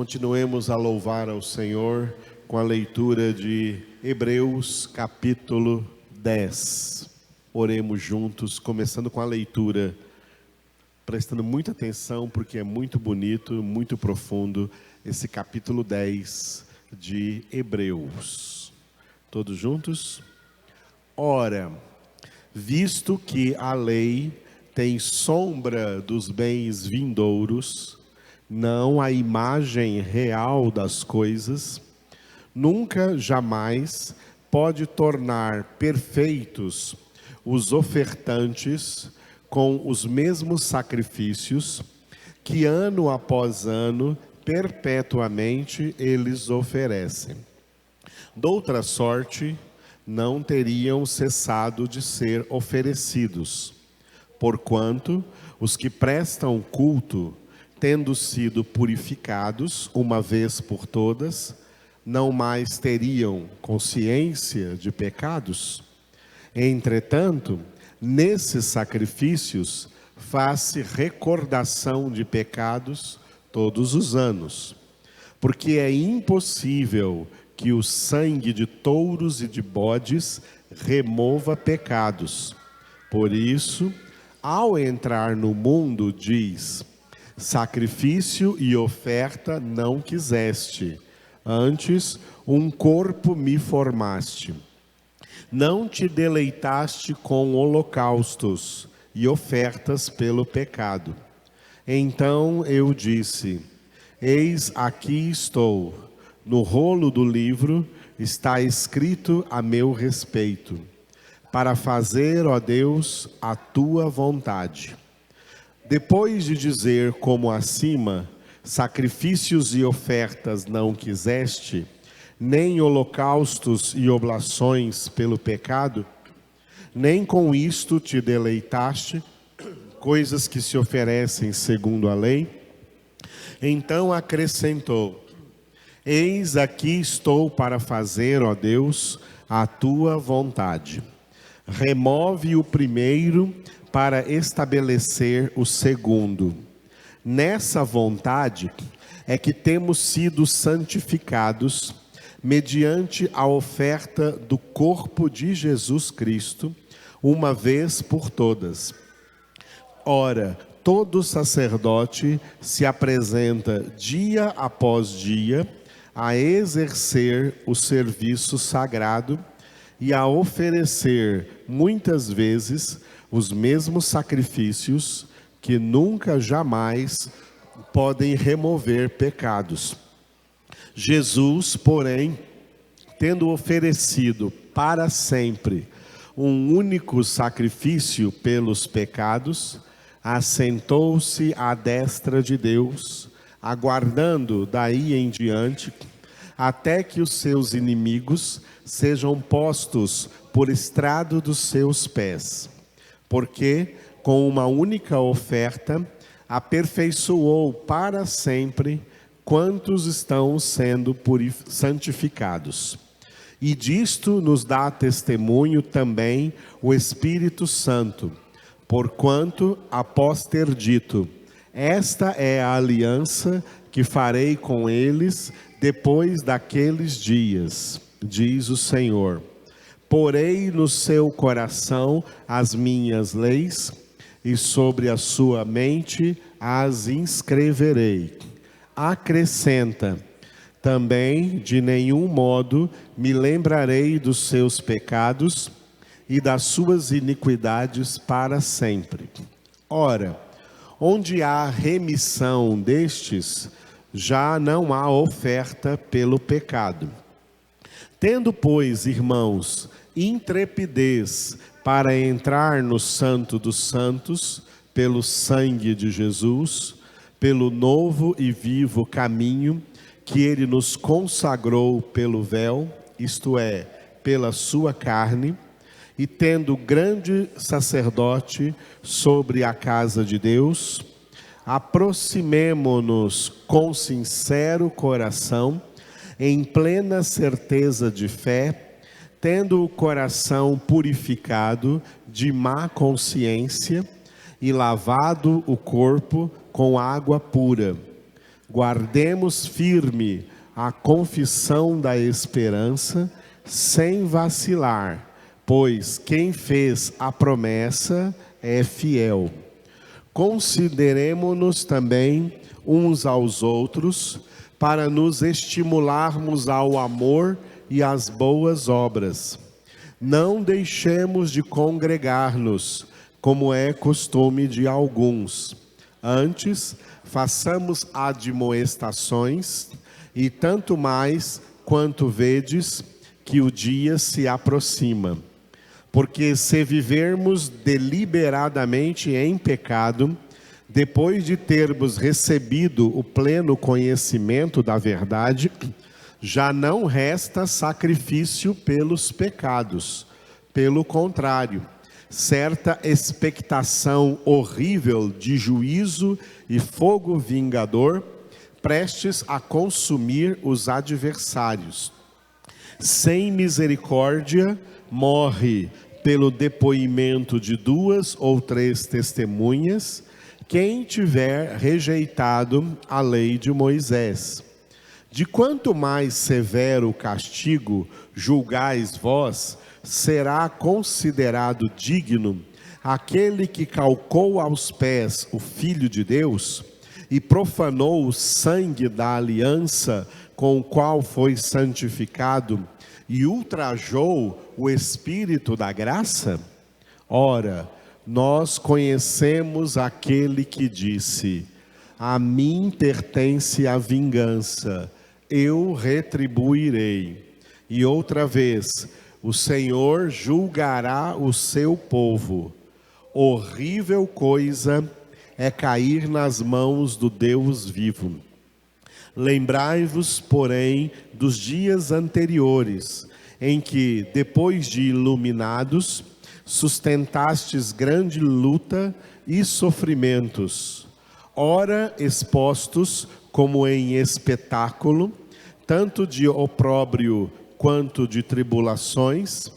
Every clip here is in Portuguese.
Continuemos a louvar ao Senhor com a leitura de Hebreus capítulo 10. Oremos juntos, começando com a leitura, prestando muita atenção porque é muito bonito, muito profundo esse capítulo 10 de Hebreus. Todos juntos? Ora, visto que a lei tem sombra dos bens vindouros, não a imagem real das coisas, nunca, jamais pode tornar perfeitos os ofertantes com os mesmos sacrifícios que ano após ano, perpetuamente eles oferecem. Doutra sorte, não teriam cessado de ser oferecidos, porquanto os que prestam culto, tendo sido purificados uma vez por todas, não mais teriam consciência de pecados? Entretanto, nesses sacrifícios faz-se recordação de pecados todos os anos, porque é impossível que o sangue de touros e de bodes remova pecados. Por isso, ao entrar no mundo, diz: sacrifício e oferta não quiseste, antes um corpo me formaste. Não te deleitaste com holocaustos e ofertas pelo pecado. Então eu disse: eis aqui estou, no rolo do livro está escrito a meu respeito, para fazer, ó Deus, a tua vontade. Depois de dizer como acima, sacrifícios e ofertas não quiseste, nem holocaustos e oblações pelo pecado, nem com isto te deleitaste, coisas que se oferecem segundo a lei, então acrescentou: eis aqui estou para fazer, ó Deus, a tua vontade. Remove o primeiro para estabelecer o segundo. Nessa vontade é que temos sido santificados mediante a oferta do corpo de Jesus Cristo, uma vez por todas. Ora, todo sacerdote se apresenta dia após dia a exercer o serviço sagrado e a oferecer muitas vezes os mesmos sacrifícios que nunca, jamais podem remover pecados. Jesus, porém, tendo oferecido para sempre um único sacrifício pelos pecados, assentou-se à destra de Deus, aguardando daí em diante, até que os seus inimigos sejam postos por estrado dos seus pés. Porque, com uma única oferta, aperfeiçoou para sempre quantos estão sendo santificados. E disto nos dá testemunho também o Espírito Santo, porquanto, após ter dito: esta é a aliança que farei com eles depois daqueles dias, diz o Senhor. Porei no seu coração as minhas leis, e sobre a sua mente as inscreverei. Acrescenta: também de nenhum modo me lembrarei dos seus pecados e das suas iniquidades para sempre. Ora, onde há remissão destes, já não há oferta pelo pecado. Tendo, pois, irmãos, intrepidez para entrar no Santo dos Santos, pelo sangue de Jesus, pelo novo e vivo caminho que Ele nos consagrou pelo véu, isto é, pela sua carne, e tendo grande sacerdote sobre a casa de Deus, aproximemo-nos com sincero coração, em plena certeza de fé, tendo o coração purificado de má consciência e lavado o corpo com água pura. Guardemos firme a confissão da esperança, sem vacilar, pois quem fez a promessa é fiel. Consideremo-nos também uns aos outros, para nos estimularmos ao amor e às boas obras. Não deixemos de congregar-nos, como é costume de alguns. Antes, façamos admoestações, e tanto mais quanto vedes que o dia se aproxima. Porque se vivermos deliberadamente em pecado, depois de termos recebido o pleno conhecimento da verdade, já não resta sacrifício pelos pecados. Pelo contrário, certa expectação horrível de juízo e fogo vingador, prestes a consumir os adversários. Sem misericórdia, morre pelo depoimento de 2 ou 3 testemunhas, quem tiver rejeitado a lei de Moisés. De quanto mais severo castigo julgais vós, será considerado digno aquele que calcou aos pés o Filho de Deus e profanou o sangue da aliança com o qual foi santificado e ultrajou o Espírito da graça? Ora, nós conhecemos aquele que disse: a mim pertence a vingança, eu retribuirei. E outra vez, o Senhor julgará o seu povo. Horrível coisa é cair nas mãos do Deus vivo. Lembrai-vos, porém, dos dias anteriores, em que, depois de iluminados, sustentastes grande luta e sofrimentos, ora expostos como em espetáculo, tanto de opróbrio quanto de tribulações,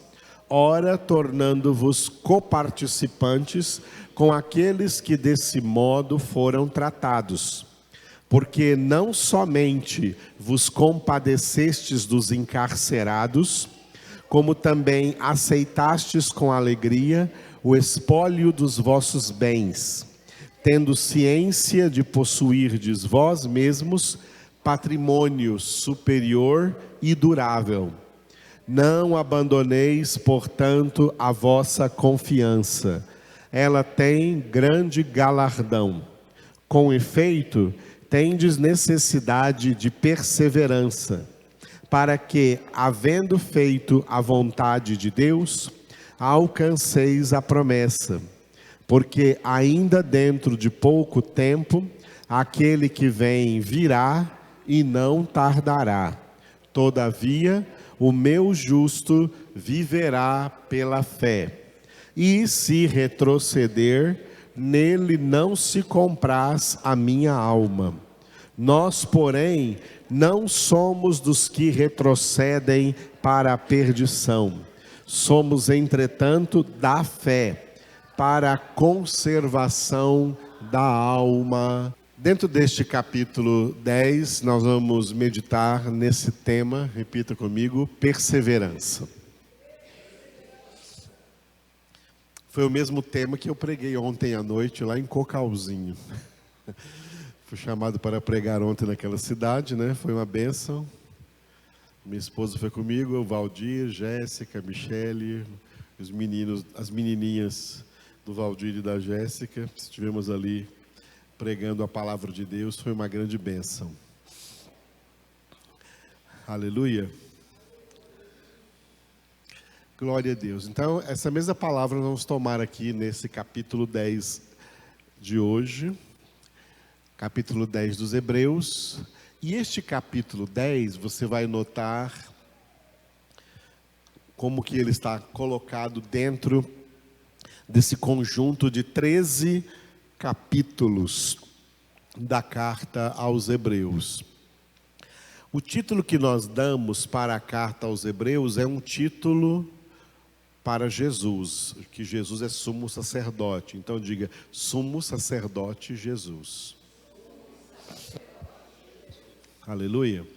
ora tornando-vos coparticipantes com aqueles que desse modo foram tratados. Porque não somente vos compadecestes dos encarcerados, como também aceitastes com alegria o espólio dos vossos bens, tendo ciência de possuirdes vós mesmos patrimônio superior e durável. Não abandoneis, portanto, a vossa confiança. Ela tem grande galardão. Com efeito, tendes necessidade de perseverança, para que, havendo feito a vontade de Deus, alcanceis a promessa. Porque ainda dentro de pouco tempo, aquele que vem virá e não tardará. Todavia, o meu justo viverá pela fé. E se retroceder, nele não se compraz a minha alma. Nós, porém, não somos dos que retrocedem para a perdição. Somos, entretanto, da fé, para a conservação da alma. Dentro deste capítulo 10, nós vamos meditar nesse tema, repita comigo, perseverança. Foi o mesmo tema que eu preguei ontem à noite lá em Cocalzinho. Fui chamado para pregar ontem naquela cidade, né? Foi uma bênção. Minha esposa foi comigo, o Valdir, Jéssica, Michele, os meninos, as menininhas do Valdir e da Jéssica. Estivemos ali pregando a palavra de Deus, foi uma grande bênção. Aleluia. Glória a Deus. Então, essa mesma palavra nós vamos tomar aqui nesse capítulo 10 de hoje. Capítulo 10 dos Hebreus. E este capítulo 10, você vai notar como que ele está colocado dentro desse conjunto de 13 capítulos da carta aos Hebreus. O título que nós damos para a carta aos Hebreus é um título para Jesus, que Jesus é sumo sacerdote. Então diga, sumo sacerdote Jesus. Aleluia.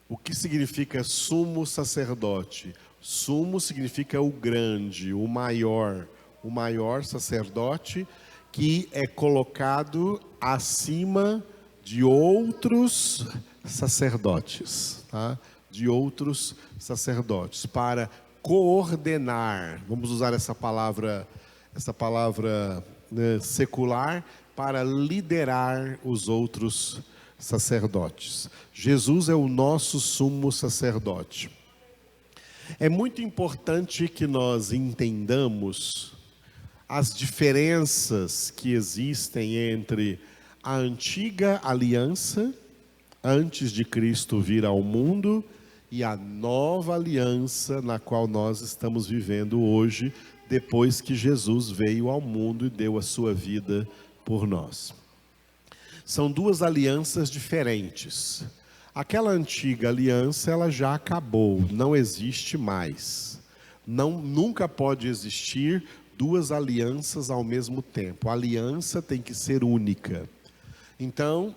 O que significa sumo sacerdote? Sumo significa o grande, o maior sacerdote que é colocado acima de outros sacerdotes, tá? De outros sacerdotes, para coordenar, vamos usar essa palavra né, secular, para liderar os outros sacerdotes. Jesus é o nosso sumo sacerdote. É muito importante que nós entendamos as diferenças que existem entre a antiga aliança, antes de Cristo vir ao mundo, e a nova aliança na qual nós estamos vivendo hoje, depois que Jesus veio ao mundo e deu a sua vida por nós. São duas alianças diferentes. Aquela antiga aliança, ela já acabou, não existe mais. Nunca pode existir duas alianças ao mesmo tempo. A aliança tem que ser única. Então,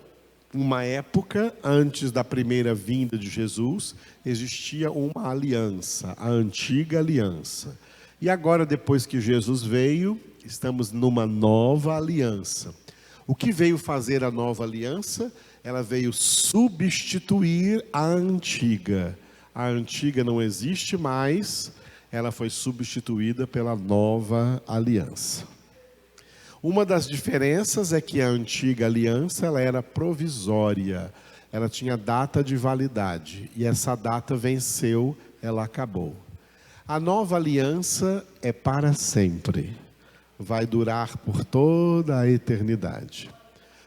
uma época antes da primeira vinda de Jesus, existia uma aliança, a antiga aliança. E agora, depois que Jesus veio, estamos numa nova aliança. O que veio fazer a nova aliança? Ela veio substituir a antiga. A antiga não existe mais, ela foi substituída pela nova aliança. Uma das diferenças é que a antiga aliança ela era provisória, ela tinha data de validade, e essa data venceu, ela acabou. A nova aliança é para sempre, vai durar por toda a eternidade.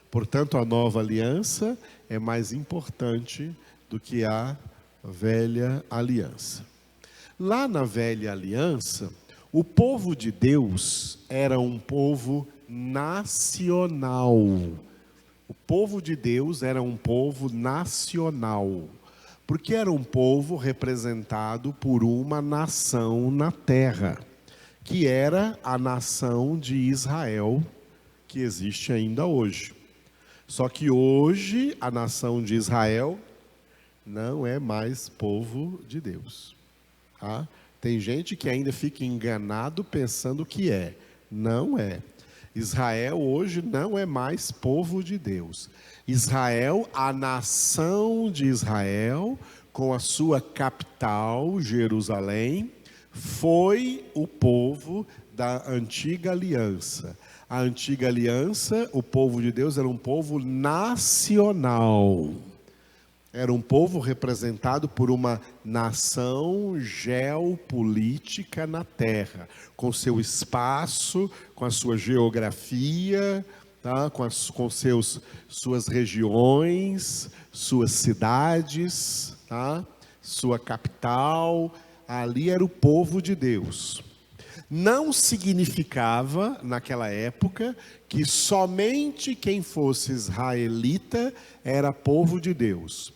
Portanto, a nova aliança é mais importante do que a velha aliança. Lá na velha aliança, o povo de Deus era um povo nacional. O povo de Deus era um povo nacional, porque era um povo representado por uma nação na terra, que era a nação de Israel, que existe ainda hoje. Só que hoje a nação de Israel não é mais povo de Deus. Tá? Tem gente que ainda fica enganado pensando que é. Não é. Israel hoje não é mais povo de Deus. Israel, a nação de Israel, com a sua capital, Jerusalém, foi o povo da antiga aliança. A antiga aliança, o povo de Deus era um povo nacional. Era um povo representado por uma nação geopolítica na terra, com seu espaço, com a sua geografia, tá? com suas regiões, suas cidades, tá? Sua capital. Ali era o povo de Deus. Não significava, naquela época, que somente quem fosse israelita era povo de Deus.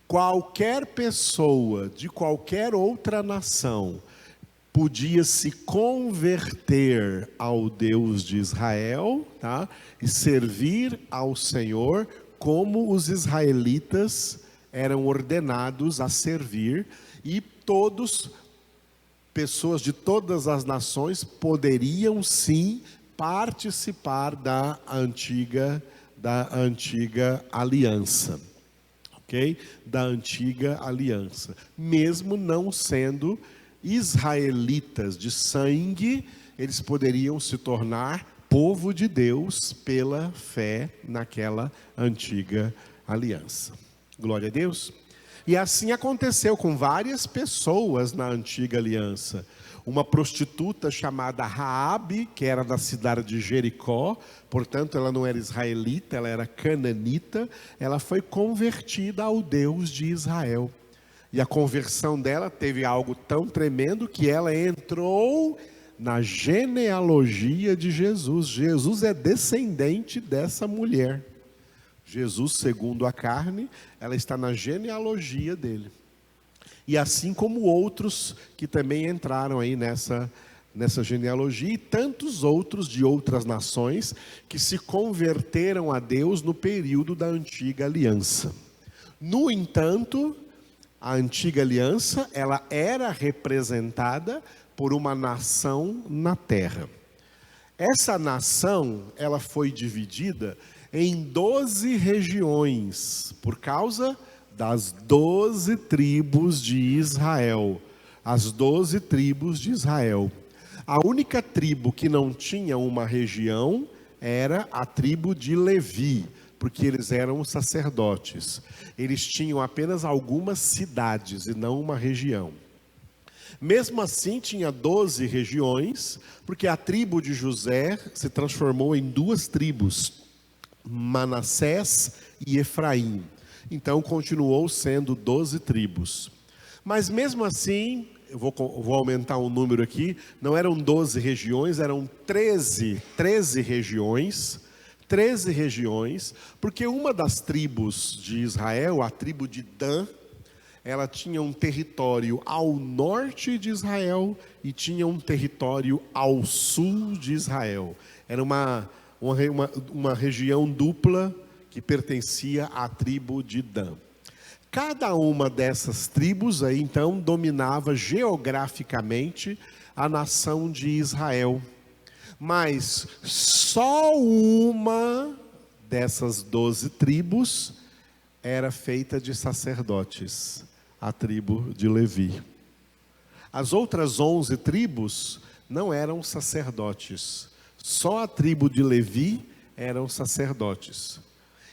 Qualquer pessoa de qualquer outra nação podia se converter ao Deus de Israel, tá? E servir ao Senhor como os israelitas eram ordenados a servir, e pessoas de todas as nações poderiam sim participar da antiga aliança, ok? Da antiga aliança, mesmo não sendo israelitas de sangue, eles poderiam se tornar povo de Deus pela fé naquela antiga aliança. Glória a Deus. E assim aconteceu com várias pessoas na antiga aliança. Uma prostituta chamada Raabe, que era da cidade de Jericó, portanto ela não era israelita, ela era cananita, ela foi convertida ao Deus de Israel. E a conversão dela teve algo tão tremendo que ela entrou na genealogia de Jesus. Jesus é descendente dessa mulher. Jesus, segundo a carne, ela está na genealogia dele. E assim como outros que também entraram aí nessa genealogia, e tantos outros de outras nações que se converteram a Deus no período da antiga aliança. No entanto, a antiga aliança, ela era representada por uma nação na terra. Essa nação, ela foi dividida em 12 regiões, por causa das 12 tribos de Israel. As 12 tribos de Israel. A única tribo que não tinha uma região era a tribo de Levi, porque eles eram sacerdotes. Eles tinham apenas algumas cidades e não uma região. Mesmo assim, tinha 12 regiões, porque a tribo de José se transformou em duas tribos, Manassés e Efraim. Então, continuou sendo 12 tribos. Mas mesmo assim, eu vou aumentar o número aqui, não eram 12 regiões, eram 13 regiões. 13 regiões, porque uma das tribos de Israel, a tribo de Dan, ela tinha um território ao norte de Israel e tinha um território ao sul de Israel. Era uma região dupla que pertencia à tribo de Dan. Cada uma dessas tribos aí, então, dominava geograficamente a nação de Israel. Mas só uma dessas 12 tribos era feita de sacerdotes, a tribo de Levi. As outras 11 tribos não eram sacerdotes, só a tribo de Levi eram sacerdotes.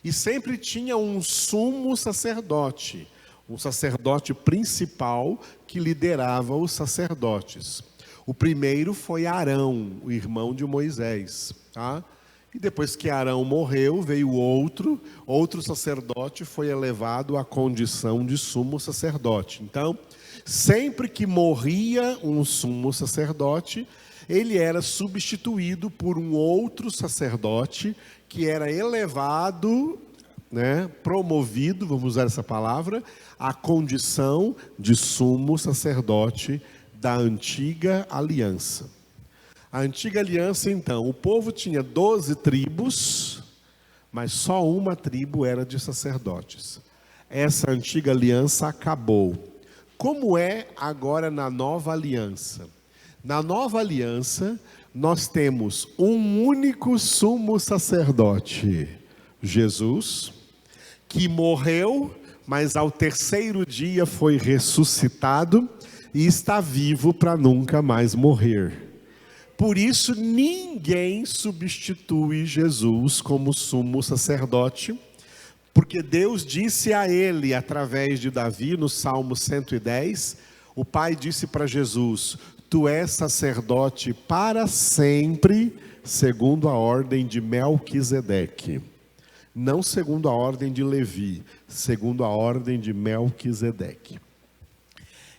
E sempre tinha um sumo sacerdote, um sacerdote principal que liderava os sacerdotes. O primeiro foi Arão, o irmão de Moisés, tá? E depois que Arão morreu, veio outro sacerdote foi elevado à condição de sumo sacerdote. Então, sempre que morria um sumo sacerdote, ele era substituído por um outro sacerdote que era elevado, promovido, vamos usar essa palavra, à condição de sumo sacerdote da antiga aliança. A antiga aliança, então, o povo tinha 12 tribos, mas só uma tribo era de sacerdotes. Essa antiga aliança acabou. Como é agora na nova aliança? Na nova aliança, nós temos um único sumo sacerdote, Jesus, que morreu, mas ao terceiro dia foi ressuscitado e está vivo para nunca mais morrer. Por isso, ninguém substitui Jesus como sumo sacerdote, porque Deus disse a ele, através de Davi, no Salmo 110, o Pai disse para Jesus: tu és sacerdote para sempre, segundo a ordem de Melquisedeque. Não segundo a ordem de Levi, segundo a ordem de Melquisedeque.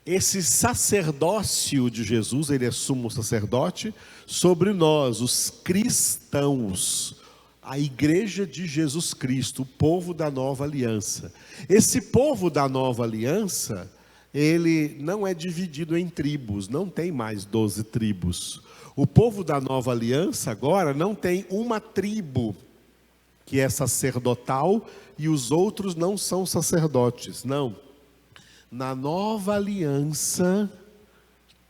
Esse sacerdócio de Jesus, ele é sumo sacerdote sobre nós, os cristãos, a igreja de Jesus Cristo, o povo da nova aliança. Esse povo da nova aliança, ele não é dividido em tribos, não tem mais 12 tribos. O povo da nova aliança agora não tem uma tribo que é sacerdotal e os outros não são sacerdotes, não. Na nova aliança,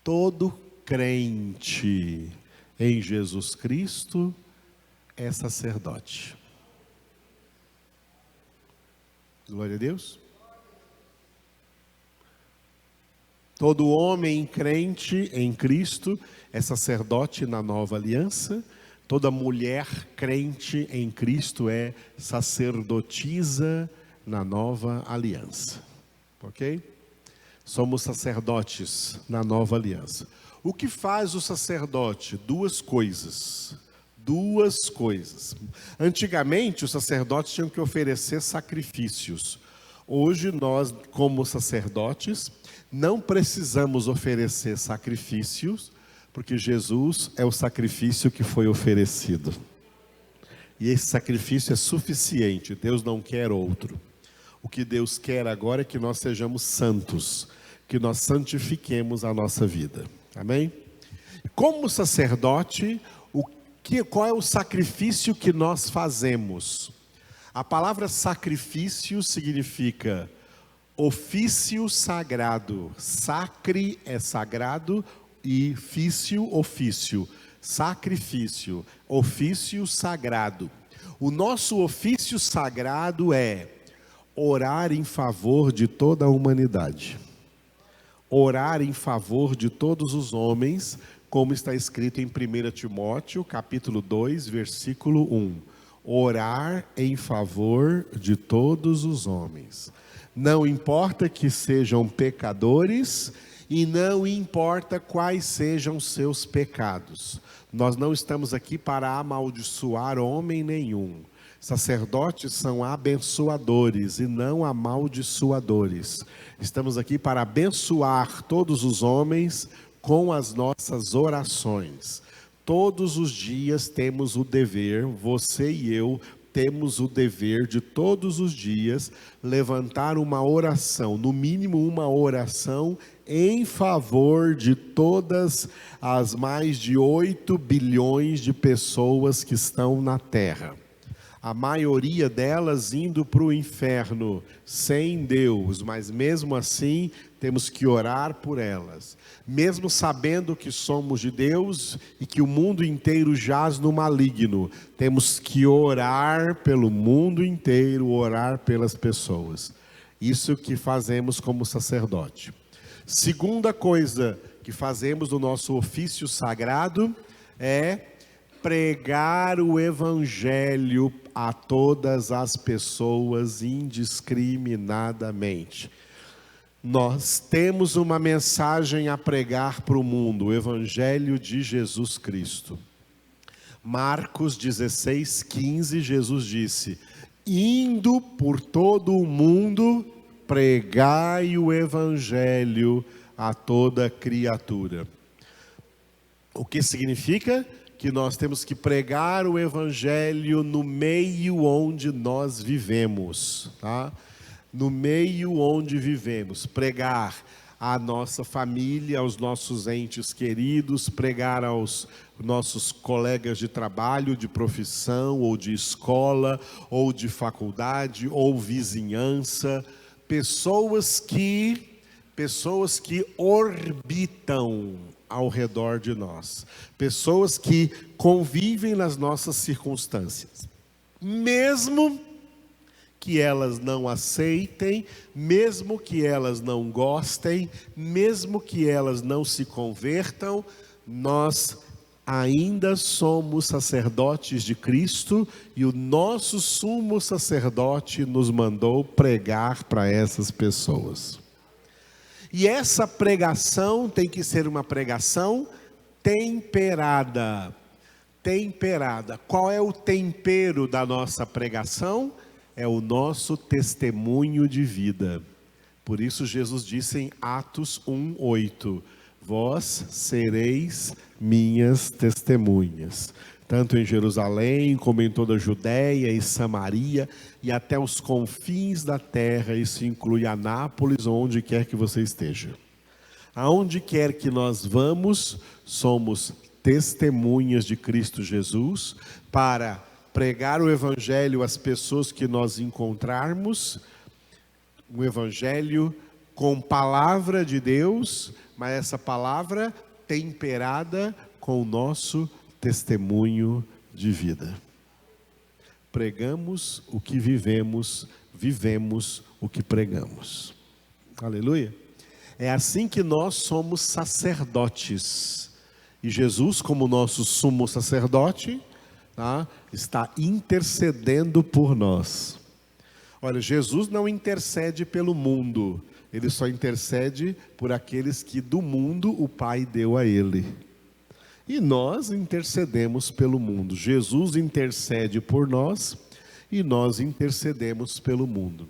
todo crente em Jesus Cristo é sacerdote. Glória a Deus. Todo homem crente em Cristo é sacerdote na nova aliança. Toda mulher crente em Cristo é sacerdotisa na nova aliança. Ok? Somos sacerdotes na nova aliança. O que faz o sacerdote? Duas coisas. Antigamente, os sacerdotes tinham que oferecer sacrifícios. Hoje, nós, como sacerdotes, não precisamos oferecer sacrifícios, porque Jesus é o sacrifício que foi oferecido. E esse sacrifício é suficiente, Deus não quer outro. O que Deus quer agora é que nós sejamos santos, que nós santifiquemos a nossa vida. Amém? Como sacerdote, qual é o sacrifício que nós fazemos? A palavra sacrifício significa Ofício sagrado. Sacre é sagrado e fício, ofício. Sacrifício, ofício sagrado. O nosso ofício sagrado é orar em favor de toda a humanidade. Orar em favor de todos os homens, como está escrito em 1 Timóteo, capítulo 2, versículo 1. Orar em favor de todos os homens. Não importa que sejam pecadores e não importa quais sejam seus pecados. Nós não estamos aqui para amaldiçoar homem nenhum. Sacerdotes são abençoadores e não amaldiçoadores. Estamos aqui para abençoar todos os homens com as nossas orações. Todos os dias temos o dever, você e eu temos o dever de todos os dias levantar uma oração, no mínimo uma oração em favor de todas as mais de 8 bilhões de pessoas que estão na Terra. A maioria delas indo para o inferno, sem Deus, mas mesmo assim temos que orar por elas. Mesmo sabendo que somos de Deus e que o mundo inteiro jaz no maligno, temos que orar pelo mundo inteiro, orar pelas pessoas. Isso que fazemos como sacerdote. Segunda coisa que fazemos no nosso ofício sagrado é pregar o evangelho a todas as pessoas indiscriminadamente. Nós temos uma mensagem a pregar para o mundo, o evangelho de Jesus Cristo. Marcos 16:15, Jesus disse: indo por todo o mundo, pregai o evangelho a toda criatura. O que significa? Que nós temos que pregar o evangelho no meio onde nós vivemos, tá? No meio onde vivemos, pregar à nossa família, aos nossos entes queridos, pregar aos nossos colegas de trabalho, de profissão, ou de escola, ou de faculdade, ou vizinhança, pessoas que orbitam ao redor de nós, pessoas que convivem nas nossas circunstâncias, mesmo que elas não aceitem, mesmo que elas não gostem, mesmo que elas não se convertam, nós ainda somos sacerdotes de Cristo e o nosso sumo sacerdote nos mandou pregar para essas pessoas. E essa pregação tem que ser uma pregação temperada. Temperada. Qual é o tempero da nossa pregação? É o nosso testemunho de vida. Por isso Jesus disse em Atos 1:8: vós sereis minhas testemunhas, tanto em Jerusalém, como em toda a Judéia e Samaria, e até os confins da terra. Isso inclui Anápolis, onde quer que você esteja. Aonde quer que nós vamos, somos testemunhas de Cristo Jesus, para pregar o evangelho às pessoas que nós encontrarmos, um evangelho com palavra de Deus, mas essa palavra temperada com o nosso testemunho de vida. Pregamos o que vivemos, vivemos o que pregamos. Aleluia. É assim que nós somos sacerdotes. E Jesus, como nosso sumo sacerdote, tá, está intercedendo por nós. Olha, Jesus não intercede pelo mundo, ele só intercede por aqueles que do mundo o Pai deu a ele. E nós intercedemos pelo mundo. Jesus intercede por nós e nós intercedemos pelo mundo.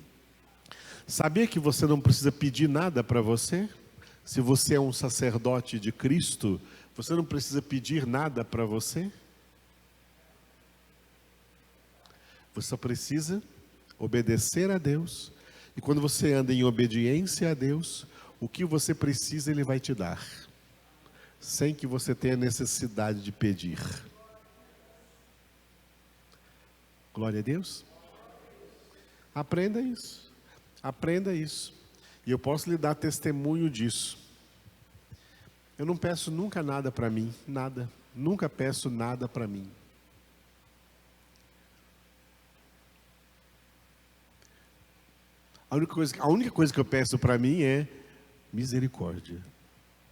Sabia que você não precisa pedir nada para você? Se você é um sacerdote de Cristo, você não precisa pedir nada para você? Você só precisa obedecer a Deus. E quando você anda em obediência a Deus, o que você precisa Ele vai te dar, sem que você tenha necessidade de pedir. Glória a Deus. Aprenda isso. Aprenda isso. E eu posso lhe dar testemunho disso. Eu não peço nunca nada para mim, nada. Nunca peço nada para mim. A única coisa que eu peço para mim é misericórdia.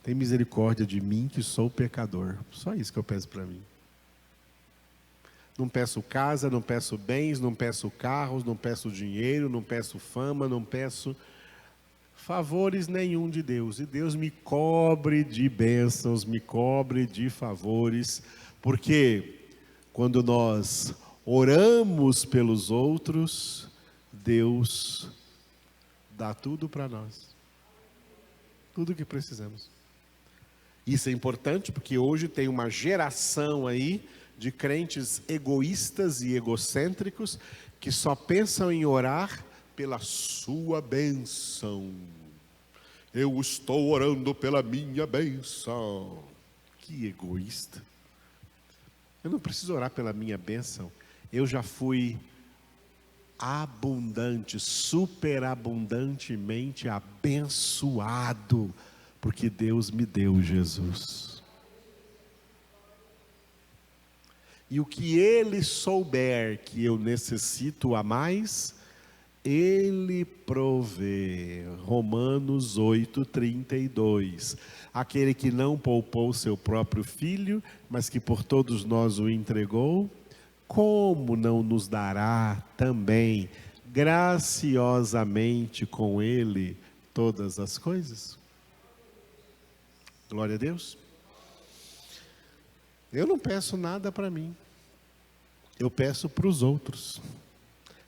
Tem misericórdia de mim que sou pecador. Só isso que eu peço para mim. Não peço casa, não peço bens, não peço carros, não peço dinheiro, não peço fama, não peço favores nenhum de Deus. E Deus me cobre de bênçãos, me cobre de favores, porque quando nós oramos pelos outros, Deus dá tudo para nós. Tudo o que precisamos. Isso é importante porque hoje tem uma geração aí de crentes egoístas e egocêntricos que só pensam em orar pela sua bênção. Eu estou orando pela minha bênção. Que egoísta. Eu não preciso orar pela minha bênção. Eu já fui abundante, superabundantemente abençoado, porque Deus me deu Jesus. E o que Ele souber que eu necessito a mais, Ele provê. Romanos 8:32. Aquele que não poupou seu próprio filho, mas que por todos nós o entregou, como não nos dará também graciosamente com Ele todas as coisas? Glória a Deus. Eu não peço nada para mim. Eu peço para os outros.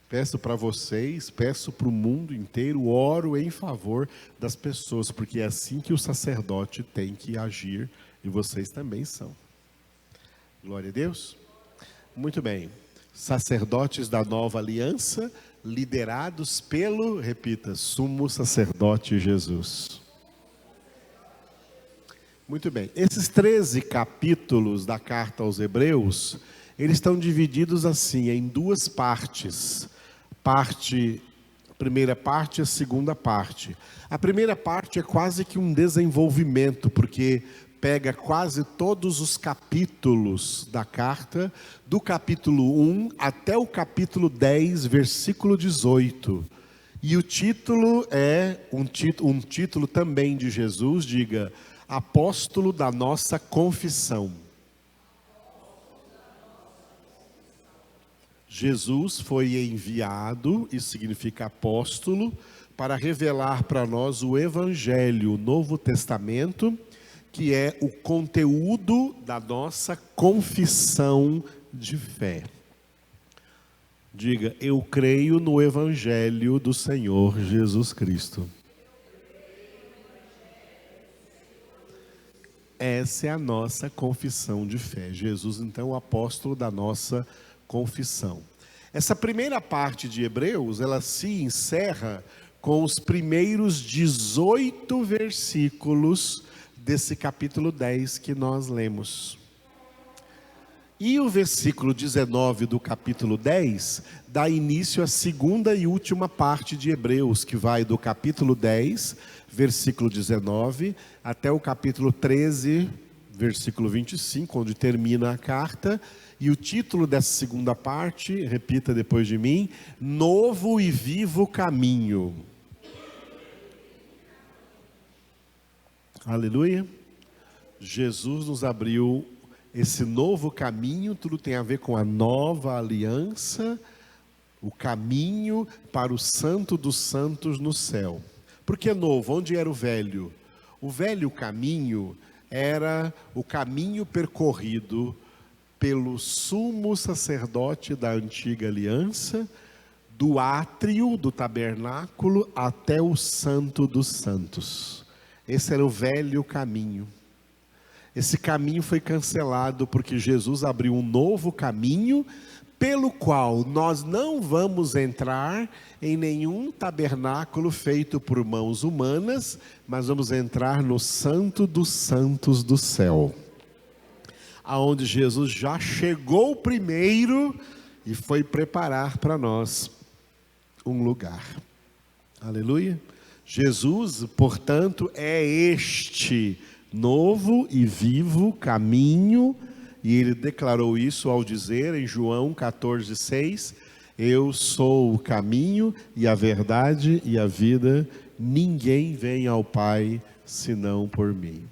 Peço para vocês, peço para o mundo inteiro, oro em favor das pessoas, porque é assim que o sacerdote tem que agir, e vocês também são. Glória a Deus. Muito bem. Sacerdotes da nova aliança, liderados pelo, repita, sumo sacerdote Jesus. Muito bem. Esses 13 capítulos da carta aos Hebreus, eles estão divididos assim, em duas partes. A primeira parte e a segunda parte. A primeira parte é quase que um desenvolvimento, porque pega quase todos os capítulos da carta, do capítulo 1 até o capítulo 10, versículo 18. E o título é um título também de Jesus, diga, apóstolo da nossa confissão. Jesus foi enviado, isso significa apóstolo, para revelar para nós o Evangelho, o Novo Testamento, que é o conteúdo da nossa confissão de fé. Diga, eu creio no Evangelho do Senhor Jesus Cristo. Essa é a nossa confissão de fé. Jesus, então, é o apóstolo da nossa confissão. Essa primeira parte de Hebreus, ela se encerra com os primeiros 18 versículos desse capítulo 10 que nós lemos. E o versículo 19 do capítulo 10 dá início à segunda e última parte de Hebreus, que vai do capítulo 10, versículo 19, até o capítulo 13, versículo 25, onde termina a carta. E o título dessa segunda parte, repita depois de mim, Novo e Vivo Caminho. Aleluia. Jesus nos abriu esse novo caminho, tudo tem a ver com a nova aliança, o caminho para o Santo dos Santos no céu. Por que novo? Onde era o velho? O velho caminho era o caminho percorrido pelo sumo sacerdote da antiga aliança, do átrio do tabernáculo até o Santo dos Santos. Esse era o velho caminho. Esse caminho foi cancelado porque Jesus abriu um novo caminho, pelo qual nós não vamos entrar em nenhum tabernáculo feito por mãos humanas, mas vamos entrar no Santo dos Santos do céu, aonde Jesus já chegou primeiro e foi preparar para nós um lugar. Aleluia. Jesus, portanto, é este novo e vivo caminho, e ele declarou isso ao dizer em João 14,6: eu sou o caminho e a verdade e a vida, ninguém vem ao Pai senão por mim.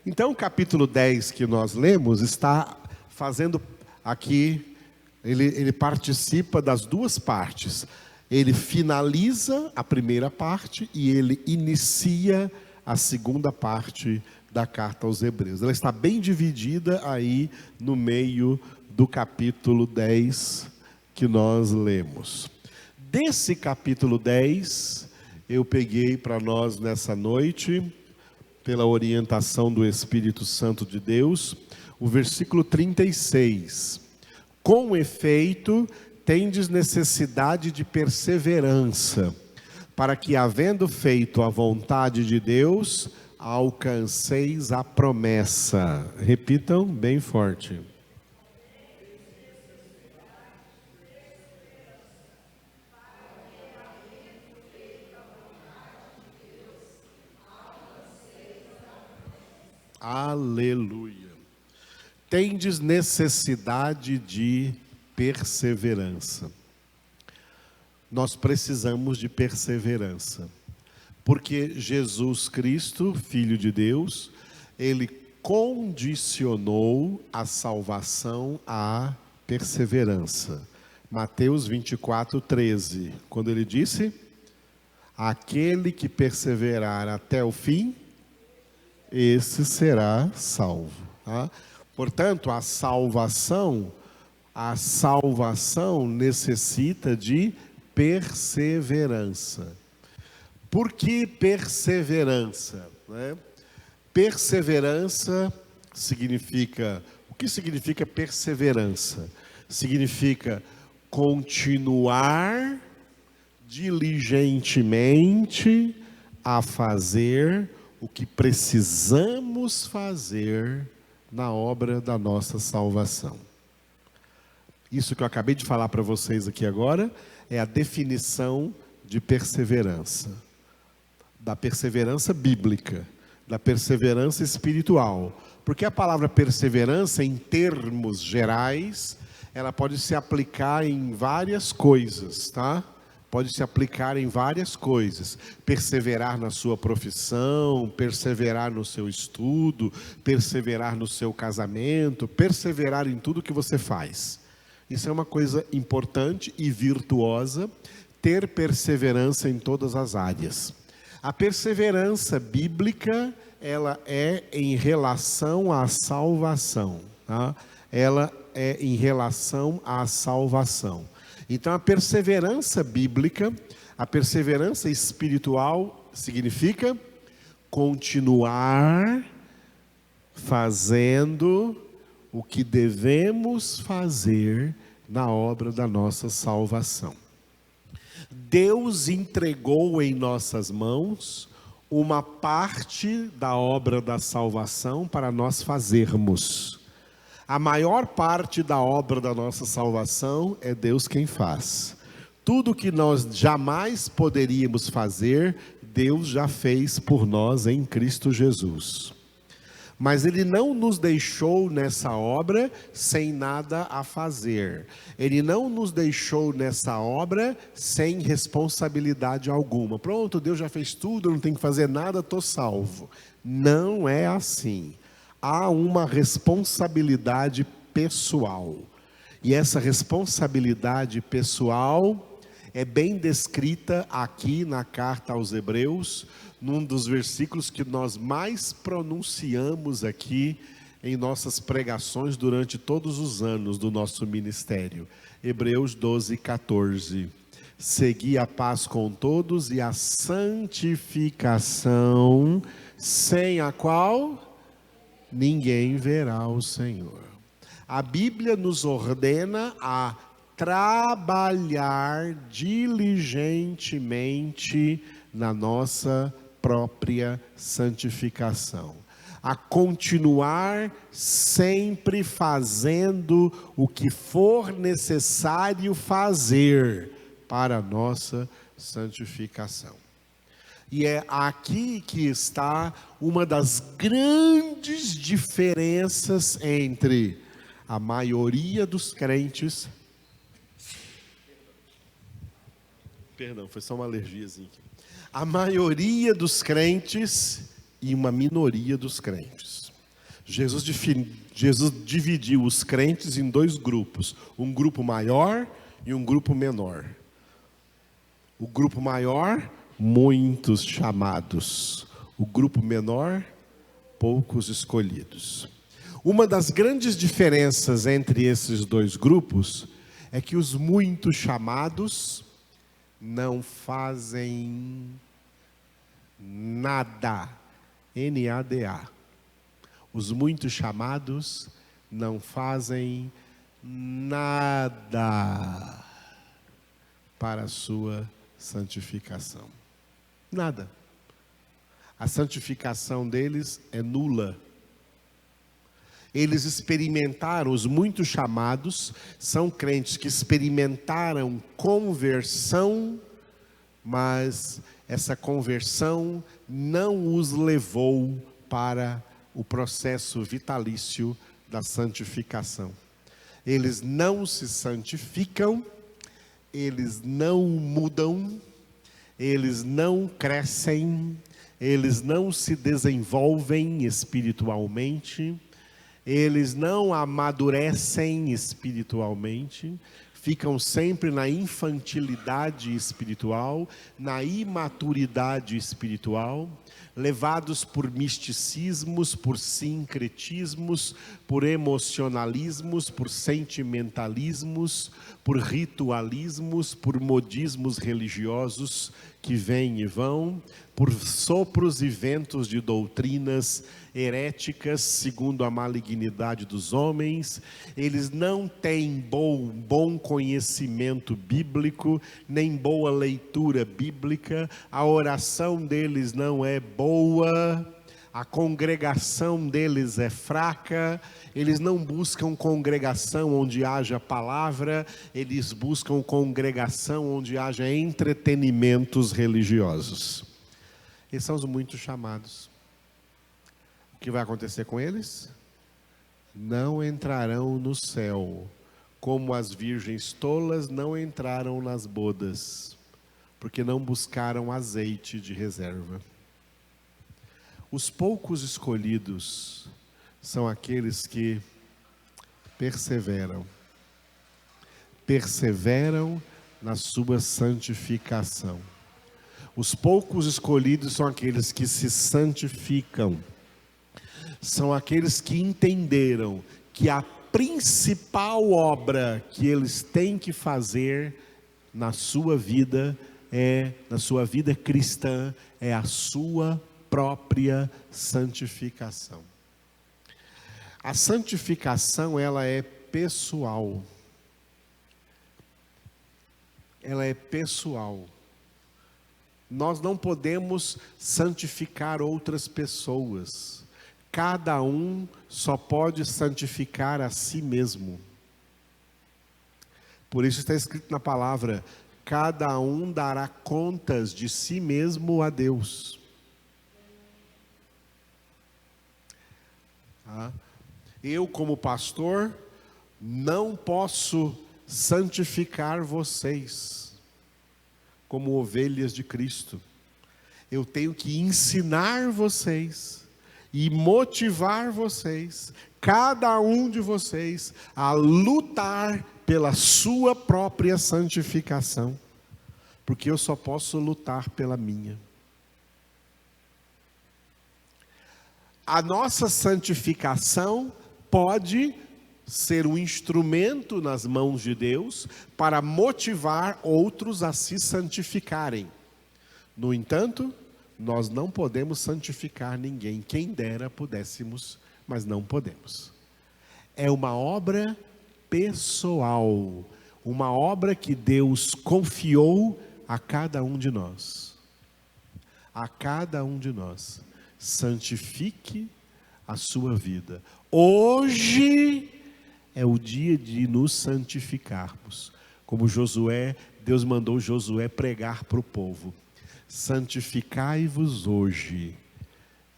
Então o capítulo 10 que nós lemos está fazendo aqui, ele participa das duas partes. Ele finaliza a primeira parte e ele inicia a segunda parte da carta aos Hebreus. Ela está bem dividida aí no meio do capítulo 10 que nós lemos. Desse capítulo 10, eu peguei para nós nessa noite, pela orientação do Espírito Santo de Deus, o versículo 36. Com efeito, tendes necessidade de perseverança, para que, havendo feito a vontade de Deus, alcanceis a promessa. Repitam bem forte. Aleluia. Tendes necessidade de perseverança. Nós precisamos de perseverança, porque Jesus Cristo, Filho de Deus, ele condicionou a salvação à perseverança. Mateus 24:13, quando ele disse: aquele que perseverar até o fim, esse será salvo. Tá? Portanto, a salvação necessita de perseverança. Por que perseverança? Né? Perseverança significa... O que significa perseverança? Significa continuar diligentemente a fazer o que precisamos fazer na obra da nossa salvação. Isso que eu acabei de falar para vocês aqui agora é a definição de perseverança. Da perseverança bíblica, da perseverança espiritual. Porque a palavra perseverança, em termos gerais, ela pode se aplicar em várias coisas, tá? Pode se aplicar em várias coisas. Perseverar na sua profissão, perseverar no seu estudo, perseverar no seu casamento, perseverar em tudo que você faz. Isso é uma coisa importante e virtuosa, ter perseverança em todas as áreas. A perseverança bíblica, ela é em relação à salvação, tá? Ela é em relação à salvação. Então, a perseverança bíblica, a perseverança espiritual, significa continuar fazendo o que devemos fazer na obra da nossa salvação. Deus entregou em nossas mãos uma parte da obra da salvação para nós fazermos. A maior parte da obra da nossa salvação é Deus quem faz. Tudo que nós jamais poderíamos fazer, Deus já fez por nós em Cristo Jesus. Mas Ele não nos deixou nessa obra sem nada a fazer. Ele não nos deixou nessa obra sem responsabilidade alguma. Pronto, Deus já fez tudo, não tem que fazer nada, estou salvo. Não é assim. Há uma responsabilidade pessoal. E essa responsabilidade pessoal é bem descrita aqui na carta aos Hebreus, num dos versículos que nós mais pronunciamos aqui em nossas pregações durante todos os anos do nosso ministério. Hebreus 12:14. Segui a paz com todos e a santificação, sem a qual ninguém verá o Senhor. A Bíblia nos ordena a trabalhar diligentemente na nossa própria santificação. A continuar sempre fazendo o que for necessário fazer para a nossa santificação. E é aqui que está uma das grandes diferenças entre a maioria dos crentes. Perdão, foi só uma alergiazinha aqui. A maioria dos crentes e uma minoria dos crentes. Jesus dividiu os crentes em dois grupos, um grupo maior e um grupo menor. O grupo maior, muitos chamados. O grupo menor, poucos escolhidos. Uma das grandes diferenças entre esses dois grupos é que os muitos chamados não fazem nada. N-A-D-A. Os muitos chamados não fazem nada para a sua santificação. Nada. A santificação deles é nula. Eles experimentaram, os muitos chamados, são crentes que experimentaram conversão, mas essa conversão não os levou para o processo vitalício da santificação. Eles não se santificam, eles não mudam, eles não crescem, eles não se desenvolvem espiritualmente, eles não amadurecem espiritualmente, ficam sempre na infantilidade espiritual, na imaturidade espiritual, levados por misticismos, por sincretismos, por emocionalismos, por sentimentalismos, por ritualismos, por modismos religiosos que vêm e vão, por sopros e ventos de doutrinas heréticas segundo a malignidade dos homens. Eles não têm bom conhecimento bíblico, nem boa leitura bíblica, a oração deles não é boa, a congregação deles é fraca, eles não buscam congregação onde haja palavra, eles buscam congregação onde haja entretenimentos religiosos. Esses são os muitos chamados. O que vai acontecer com eles? Não entrarão no céu, como as virgens tolas não entraram nas bodas, porque não buscaram azeite de reserva. Os poucos escolhidos são aqueles que perseveram na sua santificação. Os poucos escolhidos são aqueles que se santificam. São aqueles que entenderam que a principal obra que eles têm que fazer na sua vida cristã, é a sua própria santificação. A santificação, ela é pessoal. Ela é pessoal. Nós não podemos santificar outras pessoas. Cada um só pode santificar a si mesmo. Por isso está escrito na palavra: cada um dará contas de si mesmo a Deus. Eu, como pastor, não posso santificar vocês como ovelhas de Cristo. Eu tenho que ensinar vocês e motivar vocês, cada um de vocês, a lutar pela sua própria santificação, porque eu só posso lutar pela minha. A nossa santificação pode ser um instrumento nas mãos de Deus para motivar outros a se santificarem. No entanto, nós não podemos santificar ninguém. Quem dera pudéssemos, mas não podemos. É uma obra pessoal, uma obra que Deus confiou a cada um de nós. A cada um de nós. Santifique a sua vida. Hoje é o dia de nos santificarmos. Como Josué, Deus mandou Josué pregar para o povo: santificai-vos hoje,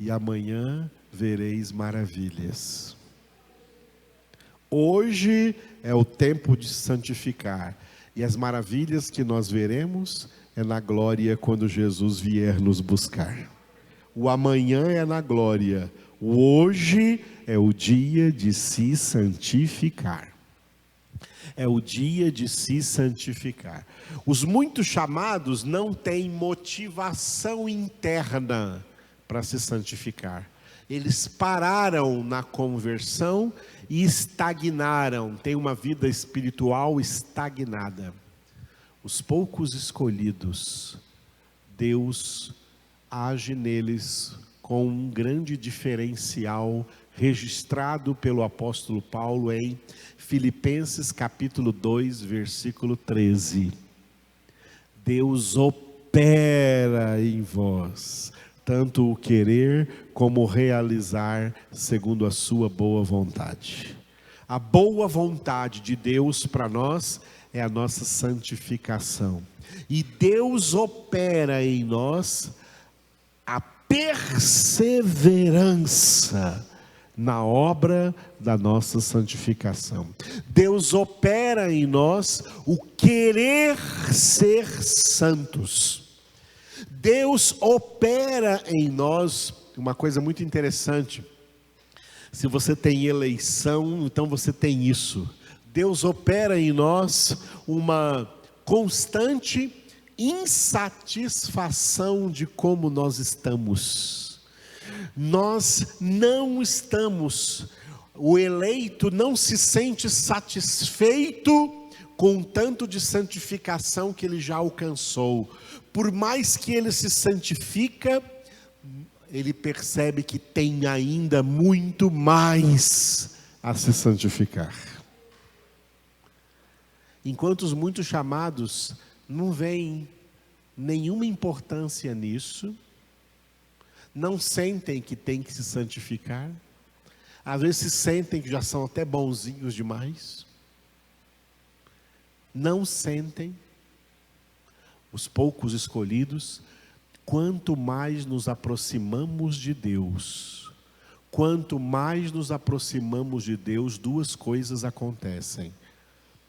e amanhã vereis maravilhas. Hoje é o tempo de santificar, e as maravilhas que nós veremos é na glória quando Jesus vier nos buscar. O amanhã é na glória, o hoje é o dia de se santificar. É o dia de se santificar. Os muitos chamados não têm motivação interna para se santificar. Eles pararam na conversão e estagnaram, têm uma vida espiritual estagnada. Os poucos escolhidos, Deus age neles com um grande diferencial registrado pelo apóstolo Paulo em Filipenses capítulo 2, versículo 13. Deus opera em vós, tanto o querer como o realizar segundo a sua boa vontade. A boa vontade de Deus para nós é a nossa santificação. E Deus opera em nós a perseverança na obra da nossa santificação. Deus opera em nós o querer ser santos. Deus opera em nós uma coisa muito interessante. Se você tem eleição, então você tem isso. Deus opera em nós uma constante insatisfação de como nós estamos. Nós não estamos, o eleito não se sente satisfeito com o tanto de santificação que ele já alcançou. Por mais que ele se santifica, ele percebe que tem ainda muito mais a se santificar. Enquanto os muitos chamados não veem nenhuma importância nisso, não sentem que tem que se santificar, às vezes se sentem que já são até bonzinhos demais, não sentem. Os poucos escolhidos, quanto mais nos aproximamos de Deus, duas coisas acontecem.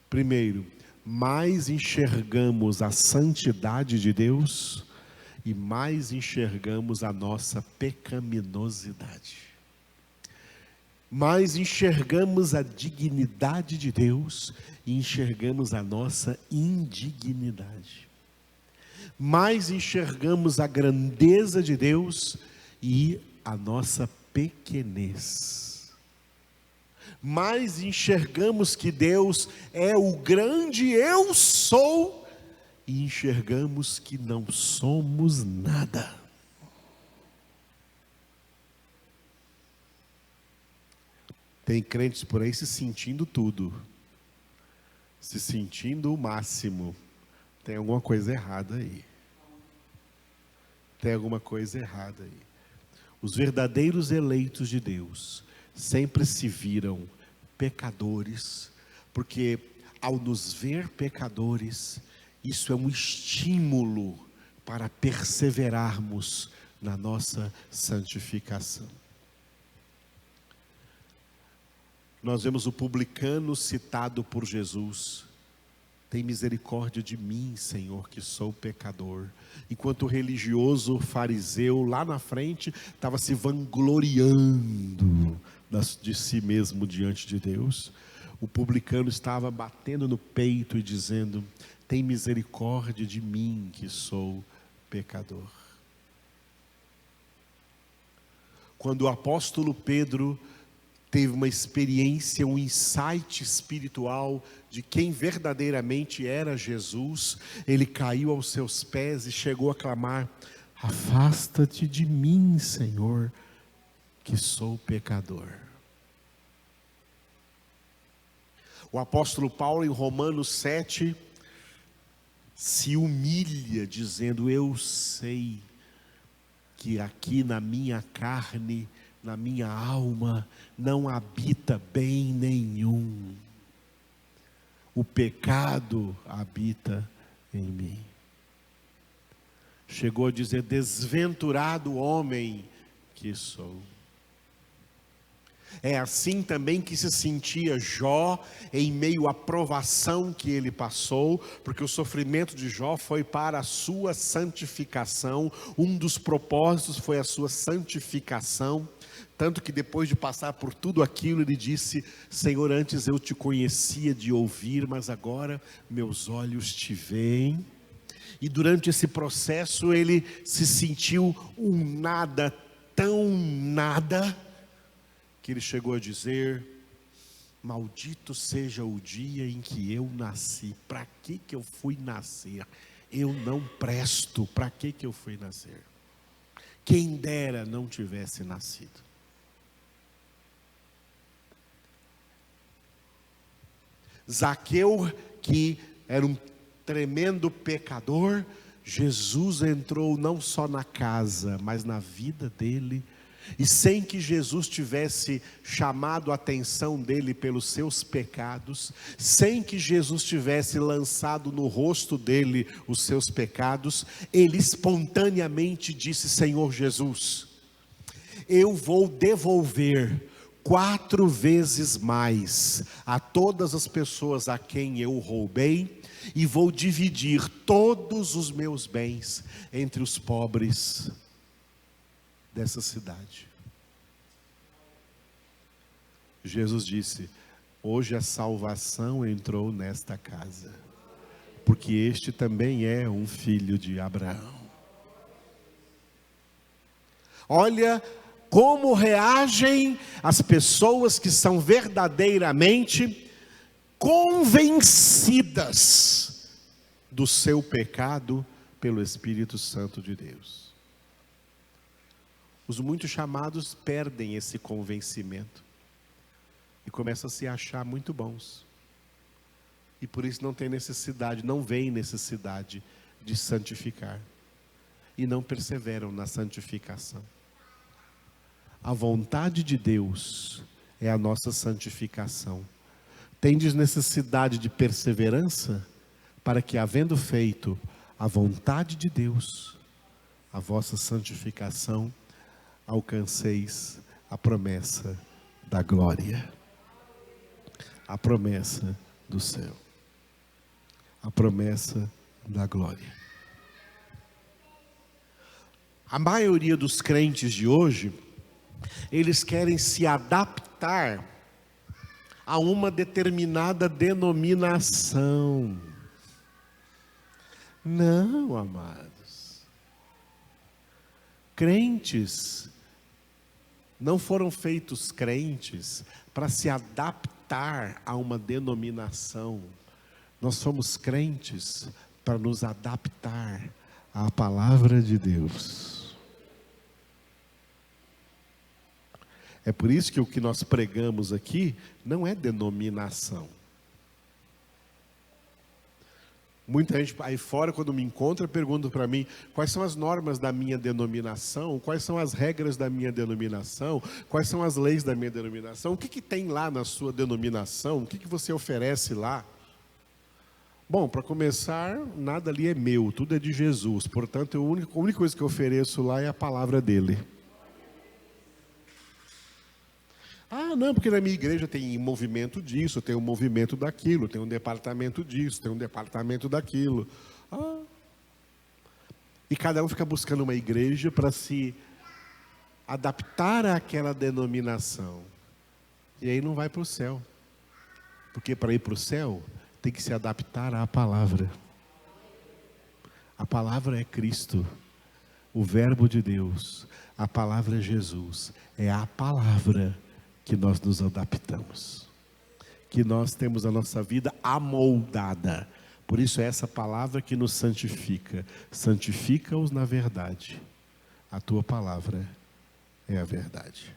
Primeiro, mais enxergamos a santidade de Deus e mais enxergamos a nossa pecaminosidade. Mais enxergamos a dignidade de Deus e enxergamos a nossa indignidade. Mais enxergamos a grandeza de Deus e a nossa pequenez. Mais enxergamos que Deus é o grande eu sou e enxergamos que não somos nada. Tem crentes por aí se sentindo tudo, se sentindo o máximo. Tem alguma coisa errada aí. Tem alguma coisa errada aí. Os verdadeiros eleitos de Deus sempre se viram pecadores, porque ao nos ver pecadores, isso é um estímulo para perseverarmos na nossa santificação. Nós vemos o publicano citado por Jesus: tem misericórdia de mim, Senhor, que sou pecador. Enquanto o religioso fariseu lá na frente estava se vangloriando de si mesmo diante de Deus, o publicano estava batendo no peito e dizendo: tem misericórdia de mim, que sou pecador. Quando o apóstolo Pedro teve uma experiência, um insight espiritual de quem verdadeiramente era Jesus, ele caiu aos seus pés e chegou a clamar: afasta-te de mim, Senhor, que sou pecador. O apóstolo Paulo, em Romanos 7, se humilha dizendo: eu sei que aqui na minha carne, na minha alma, não habita bem nenhum. O pecado habita em mim. chegou a dizer: desventurado homem que sou. É assim também que se sentia Jó em meio à provação que ele passou, porque o sofrimento de Jó foi para a sua santificação. Um dos propósitos foi a sua santificação, tanto que depois de passar por tudo aquilo, ele disse: Senhor, antes eu te conhecia de ouvir, mas agora meus olhos te veem. E durante esse processo ele se sentiu um nada, tão nada, que ele chegou a dizer: maldito seja o dia em que eu nasci. Para que eu fui nascer? Eu não presto. Para que eu fui nascer? Quem dera não tivesse nascido. Zaqueu, que era um tremendo pecador, Jesus entrou não só na casa, mas na vida dele. E sem que Jesus tivesse chamado a atenção dele pelos seus pecados, sem que Jesus tivesse lançado no rosto dele os seus pecados, ele espontaneamente disse: Senhor Jesus, eu vou devolver 4 vezes mais a todas as pessoas a quem eu roubei, e vou dividir todos os meus bens entre os pobres dessa cidade. Jesus disse: hoje a salvação entrou nesta casa, porque este também é um filho de Abraão. Olha como reagem as pessoas que são verdadeiramente convencidas do seu pecado pelo Espírito Santo de Deus. Os muito chamados perdem esse convencimento e começam a se achar muito bons. E por isso não tem necessidade, não veem necessidade de santificar. E não perseveram na santificação. A vontade de Deus é a nossa santificação. Tendes necessidade de perseverança, para que, havendo feito a vontade de Deus, a vossa santificação, alcanceis a promessa da glória, a promessa do céu, a promessa da glória. A maioria dos crentes de hoje, eles querem se adaptar a uma determinada denominação. Não, amados. Crentes não foram feitos crentes para se adaptar a uma denominação. Nós somos crentes para nos adaptar à palavra de Deus. É por isso que o que nós pregamos aqui não é denominação. Muita gente aí fora, quando me encontra, pergunta para mim: quais são as normas da minha denominação? Quais são as regras da minha denominação? Quais são as leis da minha denominação? O que tem lá na sua denominação? O que você oferece lá? Bom, para começar, nada ali é meu, tudo é de Jesus. Portanto, a única coisa que eu ofereço lá é a palavra dele. Ah, não, porque na minha igreja tem um movimento disso, tem um movimento daquilo, tem um departamento disso, tem um departamento daquilo. Ah. E cada um fica buscando uma igreja para se adaptar àquela denominação. E aí não vai para o céu. Porque para ir para o céu, tem que se adaptar à palavra. A palavra é Cristo, o Verbo de Deus. A palavra é Jesus. É a palavra que nós nos adaptamos, que nós temos a nossa vida amoldada. Por isso é essa palavra que nos santifica. Santifica-os na verdade. A tua palavra é a verdade.